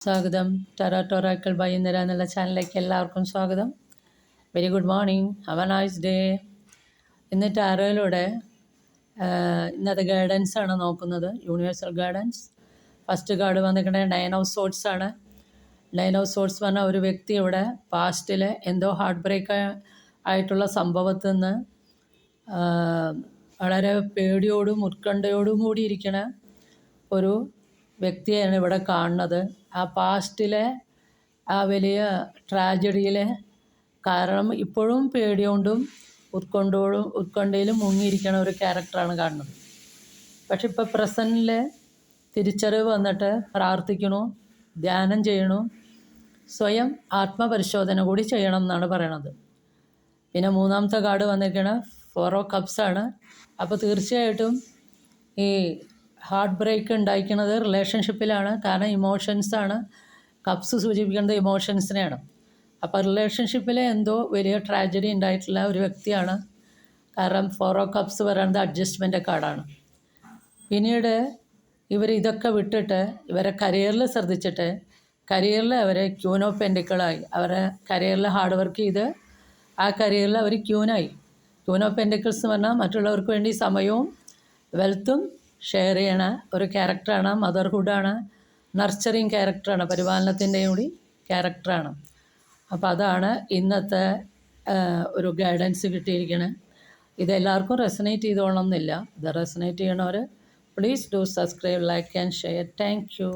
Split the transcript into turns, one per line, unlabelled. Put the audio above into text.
സ്വാഗതം. ടാരോട്ടോറാക്കൾ വൈകുന്നേര എന്നുള്ള ചാനലിലേക്ക് എല്ലാവർക്കും സ്വാഗതം. Very good morning, have A nice day. ഇന്ന് ടാരോയിലൂടെ ഇന്നത്തെ ഗൈഡൻസ് ആണ് നോക്കുന്നത്, യൂണിവേഴ്സൽ ഗൈഡൻസ്. ഫസ്റ്റ് കാർഡ് വന്നിരിക്കുന്നത് 9 ഓഫ് സോർട്സ് ആണ്. 9 ഓഫ് സോർട്സ് പറഞ്ഞാൽ ഒരു വ്യക്തിയുടെ പാസ്റ്റിൽ എന്തോ ഹാർട്ട് ബ്രേക്ക് ആയിട്ടുള്ള സംഭവത്തിൽ നിന്ന് വളരെ പേടിയോടും ഉത്കണ്ഠയോടും കൂടി ഇരിക്കണ ഒരു വ്യക്തിയാണ് ഇവിടെ കാണുന്നത്. ആ പാസ്റ്റിലെ ആ വലിയ ട്രാജഡിയിലെ കാരണം ഇപ്പോഴും പേടിയോണ്ടും ഉത്കണ്ഠയിലും മുങ്ങിയിരിക്കണ ഒരു ക്യാരക്ടറാണ് കാണുന്നത്. പക്ഷെ ഇപ്പോൾ പ്രസൻറ്റിൽ തിരിച്ചറിവ് വന്നിട്ട് പ്രാർത്ഥിക്കണു, ധ്യാനം ചെയ്യണു, സ്വയം ആത്മപരിശോധന കൂടി ചെയ്യണം എന്നാണ് പറയണത്. പിന്നെ മൂന്നാമത്തെ കാർഡ് വന്നിരിക്കണ 4 ഓഫ് കപ്സ് ആണ്. അപ്പോൾ തീർച്ചയായിട്ടും ഈ ഹാർട്ട് ബ്രേക്ക് ഉണ്ടായിരിക്കുന്നത് റിലേഷൻഷിപ്പിലാണ്. കാരണം ഇമോഷൻസാണ്. കപ്സ് സൂചിപ്പിക്കുന്നത് ഇമോഷൻസിനെയാണ്. അപ്പോൾ റിലേഷൻഷിപ്പിൽ എന്തോ വലിയ ട്രാജഡി ഉണ്ടായിട്ടുള്ള ഒരു വ്യക്തിയാണ്. കാരണം 4 ഓഫ് കപ്സ് പറയുന്നത് അഡ്ജസ്റ്റ്മെൻ്റ് കാർഡാണ്. പിന്നീട് ഇതൊക്കെ വിട്ടിട്ട് ഇവരെ കരിയറിൽ ശ്രദ്ധിച്ചിട്ട് കരിയറിൽ അവരെ ക്യൂൻ ഓഫ് പെൻഡിക്കിളായി. അവരെ കരിയറിൽ ഹാർഡ് വർക്ക് ചെയ്ത് ആ കരിയറിൽ അവർ ക്യൂനായി. ക്യൂൻ ഓഫ് പെൻഡിക്കിൾസ് എന്ന് പറഞ്ഞാൽ മറ്റുള്ളവർക്ക് വേണ്ടി സമയവും വെൽത്തും ഷെയർ ചെയ്യണ ഒരു ക്യാരക്ടറാണ്. മദർഹുഡാണ്, നർച്ചറിങ് ക്യാരക്ടറാണ്, പരിപാലനത്തിൻ്റെയും കൂടി ക്യാരക്ടറാണ്. അപ്പോൾ അതാണ് ഇന്നത്തെ ഒരു ഗൈഡൻസ് കിട്ടിയിരിക്കുന്നത്. ഇതെല്ലാവർക്കും റെസനേറ്റ് ചെയ്തോളണം എന്നില്ല. ഇത് റെസനേറ്റ് ചെയ്യണവർ please do subscribe, like and share. Thank U.